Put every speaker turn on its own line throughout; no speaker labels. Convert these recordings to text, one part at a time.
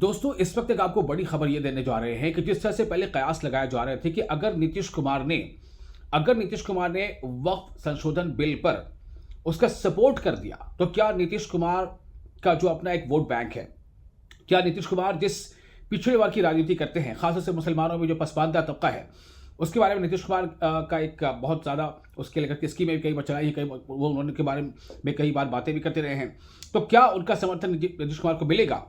दोस्तों, इस वक्त एक आपको बड़ी खबर ये देने जा रहे हैं कि जिस तरह से पहले कयास लगाए जा रहे थे कि अगर नीतीश कुमार ने वक्फ संशोधन बिल पर उसका सपोर्ट कर दिया तो क्या नीतीश कुमार का जो अपना एक वोट बैंक है, क्या नीतीश कुमार जिस पिछड़े वर्ग की राजनीति करते हैं, खासतौर से मुसलमानों में जो पसमानदा तबका है, उसके बारे में नीतीश कुमार का एक बहुत ज़्यादा उसके लेकर के स्कीमें कई बार चलाई है, कई वो उन्होंने के बारे में कई बार बातें भी करते रहे हैं। तो क्या उनका समर्थन नीतीश कुमार को मिलेगा?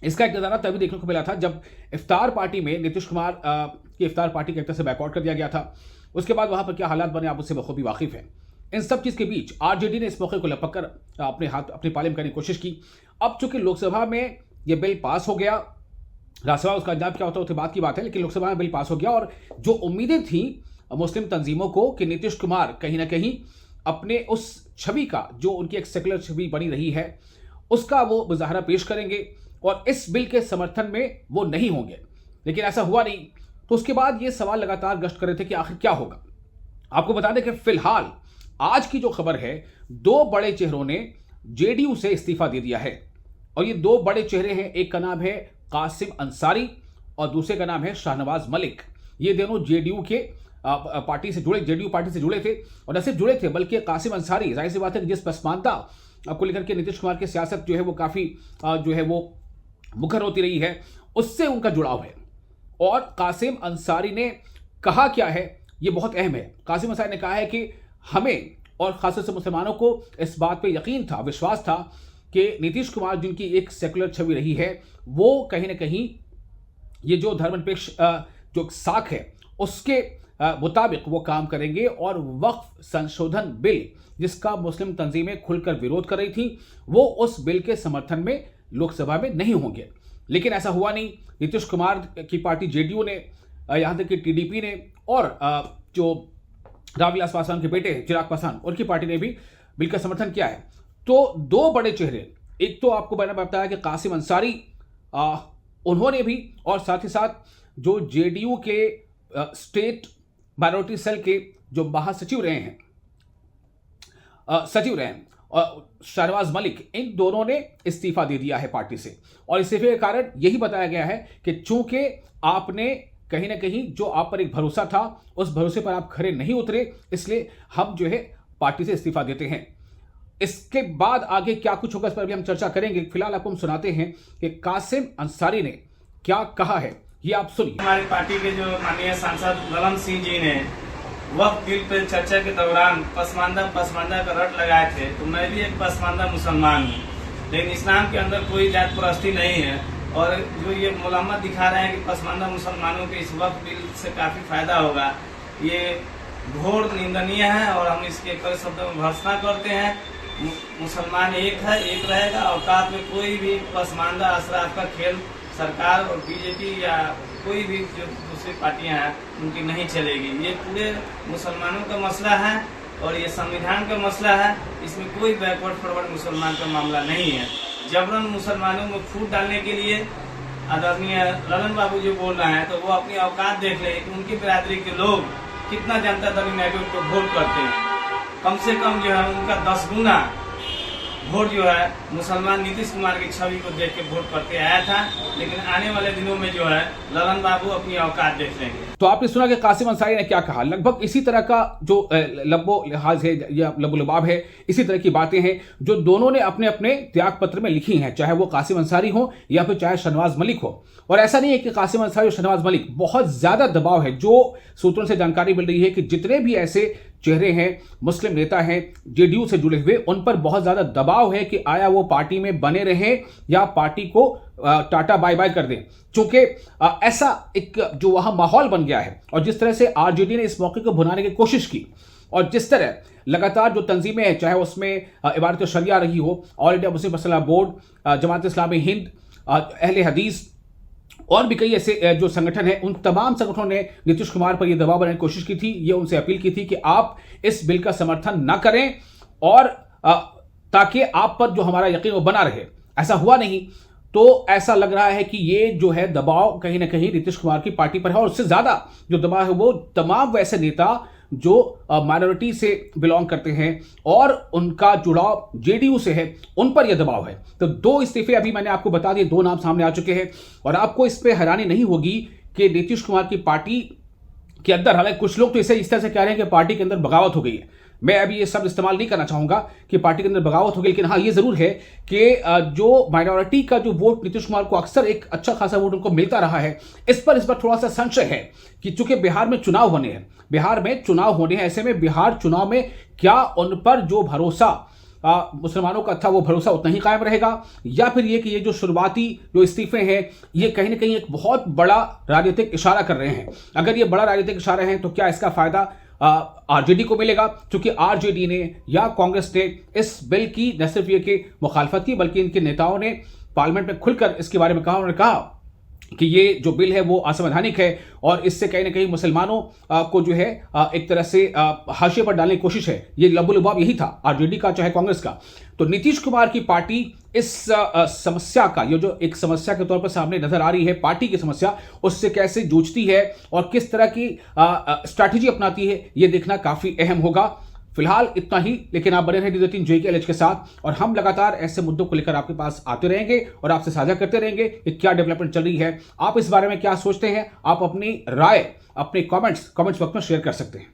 इसका एक नज़ारा तभी देखने को मिला था जब इफ्तार पार्टी में नीतीश कुमार की इफ्तार पार्टी के एक तरह से बैकआउट कर दिया गया था। उसके बाद वहाँ पर क्या हालात बने, आप उससे बखूबी वाकिफ हैं। इन सब चीज़ के बीच आरजेडी ने इस मौके को लपक कर अपनी पाले में करने की कोशिश की। अब चूंकि लोकसभा में ये बिल पास हो गया, राज्यसभा उसका अंजाम क्या होता है उसके बाद की बात है, लेकिन लोकसभा में बिल पास हो गया और जो उम्मीदें थी मुस्लिम तंजीमों को कि नीतीश कुमार कहीं ना कहीं अपने उस छवि का, जो उनकी एक सेकुलर छवि बनी रही है, उसका वो मुजाहरा पेश करेंगे और इस बिल के समर्थन में वो नहीं होंगे, लेकिन ऐसा हुआ नहीं। तो उसके बाद ये सवाल लगातार गश्त कर रहे थे कि आखिर क्या होगा। आपको बता दें कि फिलहाल आज की जो खबर है, दो बड़े चेहरों ने जेडीयू से इस्तीफा दे दिया है और ये दो बड़े चेहरे हैं। एक का नाम है कासिम अंसारी और दूसरे का नाम है शाहनवाज मलिक। ये दोनों जेडीयू पार्टी से जुड़े थे और न सिर्फ जुड़े थे बल्कि कासिम अंसारी, जाहिर सी बात है कि जिस पसमानदा को लेकर के नीतीश कुमार की सियासत जो है वो काफ़ी जो है वो मुखर होती रही है, उससे उनका जुड़ाव है। और कासिम अंसारी ने कहा क्या है, ये बहुत अहम है। कासिम अंसारी ने कहा है कि हमें और खासतौर से मुसलमानों को इस बात पे यकीन था, विश्वास था कि नीतीश कुमार जिनकी एक सेकुलर छवि रही है, वो कहीं ना कहीं ये जो धर्मनिरपेक्ष जो साख है उसके मुताबिक वो काम करेंगे और वक्फ संशोधन बिल जिसका मुस्लिम तंजीमें खुलकर विरोध कर रही थी, वो उस बिल के समर्थन में लोकसभा में नहीं होंगे। लेकिन ऐसा हुआ नहीं। नीतीश कुमार की पार्टी जेडीयू ने, यहाँ तक कि टीडीपी ने और जो रामविलास पासवान के बेटे चिराग पासवान, उनकी पार्टी ने भी बिल का समर्थन किया है। तो दो बड़े चेहरे, एक तो आपको मैंने बताया कि कासिम अंसारी उन्होंने भी, और साथ ही साथ जो जेडीयू के स्टेट माइनॉरिटी सेल के जो महासचिव रहे हैं, शाहनवाज मलिक, इन दोनों ने इस्तीफा दे दिया है पार्टी से। और इस्तीफे का कारण यही बताया गया है कि चूंकि आपने कहीं ना कहीं जो आप पर एक भरोसा था, उस भरोसे पर आप खरे नहीं उतरे, इसलिए हम जो है पार्टी से इस्तीफा देते हैं। इसके बाद आगे क्या कुछ होगा इस पर भी हम चर्चा करेंगे। फिलहाल आपको हम सुनाते हैं कि कासिम अंसारी ने क्या कहा है, ये आप सुनिए।
हमारी पार्टी के जो माननीय सांसद ललन सिंह जी ने वक्फ बिल पर चर्चा के दौरान पसमानदा का रट लगाए थे। तो मैं भी एक पसमानदा मुसलमान हूँ, लेकिन इस्लाम के अंदर कोई जात परस्ती नहीं है। और जो ये मुलामत दिखा रहे हैं कि पसमानदा मुसलमानों के इस वक्फ बिल से काफी फायदा होगा, ये घोर निंदनीय है और हम इसके कई शब्दों में भर्त्सना करते हैं। मुसलमान एक है, एक रहेगा। औकात में कोई भी पसमानदा अशराफ का खेल सरकार और बीजेपी या कोई भी जो दूसरी पार्टियां हैं उनकी नहीं चलेगी। ये पूरे मुसलमानों का मसला है और ये संविधान का मसला है। इसमें कोई बैकवर्ड फॉरवर्ड मुसलमान का मामला नहीं है। जबरन मुसलमानों में फूट डालने के लिए आदरणीय ललन बाबू जो बोल रहे हैं, तो वो अपनी औकात देख ले कि उनकी बिरादरी के लोग कितना जनता दल यूनाइटेड को वोट करते हैं। कम से कम जो है उनका 10 गुना वोट जो है मुसलमान नीतीश कुमार की छवि को देख के वोट करके आया था। लेकिन आने वाले दिनों में जो है ललन बाबू अपनी औकात देख लेंगे।
तो आपने सुना कि कासिम अंसारी ने क्या कहा। लगभग इसी तरह का जो लब्बो लिहाज है या लबो लबाब है, इसी तरह की बातें हैं जो दोनों ने अपने अपने त्याग पत्र में लिखी हैं, चाहे वो कासिम अंसारी हो या फिर चाहे शाहनवाज मलिक हो। और ऐसा नहीं है कि कासिम अंसारी और शाहनवाज मलिक, बहुत ज्यादा दबाव है। जो सूत्रों से जानकारी मिल रही है कि जितने भी ऐसे चेहरे हैं, मुस्लिम नेता हैं जेडीयू से जुड़े हुए, उन पर बहुत ज्यादा दबाव है कि आया वो पार्टी में बने रहें या पार्टी को टाटा बाय बाय कर दें। चूंकि ऐसा एक जो वहां माहौल बन गया है और जिस तरह से आरजेडी ने इस मौके को भुनाने की कोशिश की और जिस तरह लगातार जो तंजीमें हैं, चाहे उसमें इबारत शरिया रही हो, ऑल इंडिया मुस्लिम मसला बोर्ड, जमात इस्लामी हिंद, अहले हदीस और भी कई ऐसे जो संगठन हैं, उन तमाम संगठनों ने नीतीश कुमार पर यह दबाव बनाने की कोशिश की थी। ये उनसे अपील की थी कि आप इस बिल का समर्थन न करें और ताकि आप पर जो हमारा यकीन वो बना रहे। ऐसा हुआ नहीं। तो ऐसा लग रहा है कि ये जो है दबाव कहीं ना कहीं नीतीश कुमार की पार्टी पर है और उससे ज्यादा जो दबाव है वो तमाम वैसे नेता जो माइनॉरिटी से बिलोंग करते हैं और उनका जुड़ाव जेडीयू से है, उन पर यह दबाव है। तो 2 इस्तीफे अभी मैंने आपको बता दिए, 2 नाम सामने आ चुके हैं और आपको इस पे हैरानी नहीं होगी कि नीतीश कुमार की पार्टी के अंदर, हालांकि कुछ लोग तो इसे इस तरह से कह रहे हैं कि पार्टी के अंदर बगावत हो गई है। मैं अभी ये शब्द इस्तेमाल नहीं करना चाहूंगा कि पार्टी के अंदर बगावत हो गई, लेकिन हाँ ये जरूर है कि जो माइनॉरिटी का जो वोट नीतीश कुमार को अक्सर एक अच्छा खासा वोट उनको मिलता रहा है, इस पर थोड़ा सा संशय है कि चूंकि बिहार में चुनाव होने हैं, ऐसे में बिहार चुनाव में क्या उन पर जो भरोसा मुसलमानों का था वो भरोसा उतना ही कायम रहेगा, या फिर ये कि ये जो शुरुआती जो इस्तीफे हैं ये कहीं ना कहीं एक बहुत बड़ा राजनीतिक इशारा कर रहे हैं। अगर ये बड़ा राजनीतिक इशारा है तो क्या इसका फायदा आरजेडी को मिलेगा, क्योंकि आरजेडी ने या कांग्रेस ने इस बिल की न सिर्फ ये कि मुखालफत की, बल्कि इनके नेताओं ने पार्लियामेंट में खुलकर इसके बारे में कहा। उन्होंने कहा कि ये जो बिल है वो असंवैधानिक है और इससे कहीं ना कहीं मुसलमानों को जो है एक तरह से हाशिए पर डालने की कोशिश है। ये लबो-लुबाब यही था आरजेडी का चाहे कांग्रेस का। तो नीतीश कुमार की पार्टी इस समस्या का, ये जो एक समस्या के तौर पर सामने नजर आ रही है पार्टी की समस्या, उससे कैसे जूझती है और किस तरह की स्ट्रैटेजी अपनाती है, ये देखना काफी अहम होगा। फिलहाल इतना ही, लेकिन आप बने रहे न्यूज़18 JKLH के साथ और हम लगातार ऐसे मुद्दों को लेकर आपके पास आते रहेंगे और आपसे साझा करते रहेंगे कि क्या डेवलपमेंट चल रही है, आप इस बारे में क्या सोचते हैं। आप अपनी राय अपने कमेंट्स बॉक्स में शेयर कर सकते हैं।